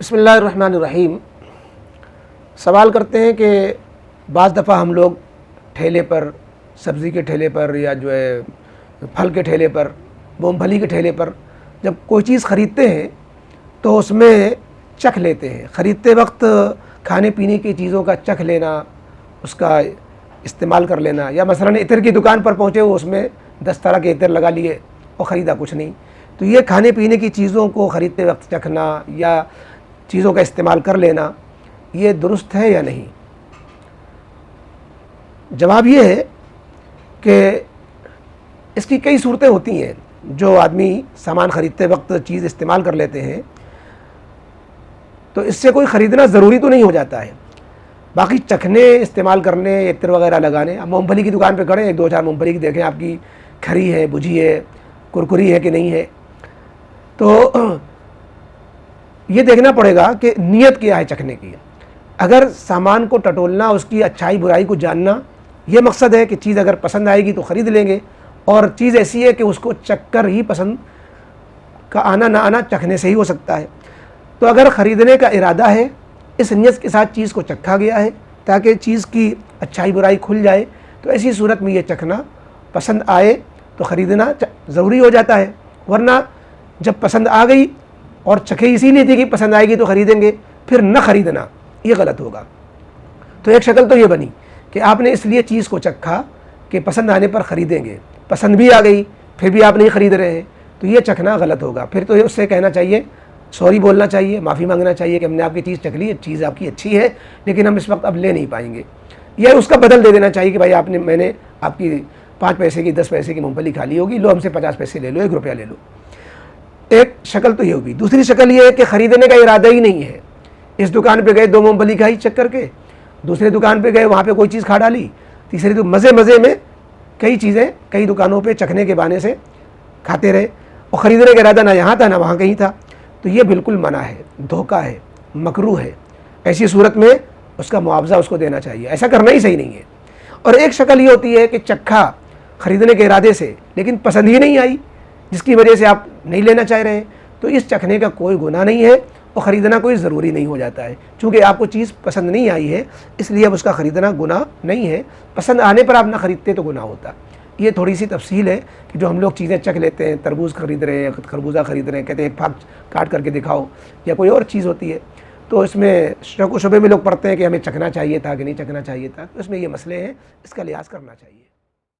बिस्मिल्लाहिर्रहमानिर्रहीम। सवाल करते हैं कि बाज़ दफ़ा हम लोग ठेले पर, सब्ज़ी के ठेले पर या जो है फल के ठेले पर, मूंगफली के ठेले पर जब कोई चीज़ ख़रीदते हैं तो उसमें चख लेते हैं। ख़रीदते वक्त खाने पीने की चीज़ों का चख लेना, उसका इस्तेमाल कर लेना, या मसलन इत्र की दुकान पर पहुँचे वो उसमें 10 तरह के इत्र लगा लिए और ख़रीदा कुछ नहीं। तो ये खाने पीने की चीज़ों को ख़रीदते वक्त चखना या चीज़ों का इस्तेमाल कर लेना, ये दुरुस्त है या नहीं? जवाब ये है कि इसकी कई सूरतें होती हैं। जो आदमी सामान ख़रीदते वक्त चीज़ इस्तेमाल कर लेते हैं तो इससे कोई ख़रीदना ज़रूरी तो नहीं हो जाता है। बाकी चखने, इस्तेमाल करने, इत्र वगैरह लगाने, अब मूंगफली की दुकान पे खड़े हैं, 2-4 मूंगफली की देखें आपकी खरी है, बुझी है, कुरकुरी है कि नहीं है, तो ये देखना पड़ेगा कि नीयत क्या है चखने की। अगर सामान को टटोलना, उसकी अच्छाई बुराई को जानना, ये मकसद है कि चीज़ अगर पसंद आएगी तो ख़रीद लेंगे, और चीज़ ऐसी है कि उसको चख कर ही पसंद का आना ना आना चखने से ही हो सकता है, तो अगर ख़रीदने का इरादा है, इस नीयत के साथ चीज़ को चखा गया है ताकि चीज़ की अच्छाई बुराई खुल जाए, तो ऐसी सूरत में ये चखना, पसंद आए तो ख़रीदना ज़रूरी हो जाता है। वरना जब पसंद आ गई और चखे इसीलिए थी कि पसंद आएगी तो ख़रीदेंगे, फिर न ख़रीदना, ये गलत होगा। तो एक शक्ल तो ये बनी कि आपने इसलिए चीज़ को चखा कि पसंद आने पर ख़रीदेंगे, पसंद भी आ गई फिर भी आप नहीं ख़रीद रहे हैं, तो ये चखना गलत होगा। फिर तो उससे कहना चाहिए, सॉरी बोलना चाहिए, माफ़ी मांगना चाहिए कि हमने आपकी चीज़ चख ली, चीज़ आपकी अच्छी है लेकिन हम इस वक्त अब ले नहीं पाएंगे, या उसका बदल दे देना चाहिए कि भाई मैंने आपकी 5 पैसे की, 10 पैसे की मूंगफली खा ली होगी, लो हमसे 50 पैसे ले लो, 1 रुपया ले लो। एक शक्ल तो ये होगी। दूसरी शक्ल ये है कि ख़रीदने का इरादा ही नहीं है। इस दुकान पे गए, 2 मूंगफली खाई चेक करके, दूसरे दुकान पे गए, वहाँ पे कोई चीज़ खा डाली, तीसरी तो मज़े में कई चीज़ें कई दुकानों पे चखने के बहाने से खाते रहे और ख़रीदने का इरादा ना यहाँ था ना वहाँ कहीं था, तो ये बिल्कुल मना है, धोखा है, मकरूह है। ऐसी सूरत में उसका मुआवजा उसको देना चाहिए, ऐसा करना ही सही नहीं है। और एक शक्ल ये होती है कि चखा ख़रीदने के इरादे से लेकिन पसंद ही नहीं आई, जिसकी वजह से आप नहीं लेना चाह रहे हैं, तो इस चखने का कोई गुनाह नहीं है और ख़रीदना कोई ज़रूरी नहीं हो जाता है। चूँकि आपको चीज़ पसंद नहीं आई है इसलिए अब उसका ख़रीदना गुनाह नहीं है, पसंद आने पर आप ना ख़रीदते तो गुनाह होता। ये थोड़ी सी तफसील है कि जो हम लोग चीज़ें चख लेते हैं, तरबूज ख़रीद रहे हैं, खरबूजा ख़रीद रहे हैं, कहते हैं एक फाक काट करके दिखाओ, या कोई और चीज़ होती है, तो इसमें शक व शुबे में लोग पढ़ते हैं कि हमें चखना चाहिए था कि नहीं चखना चाहिए था, तो इसमें ये मसले हैं, इसका लिहाज करना चाहिए।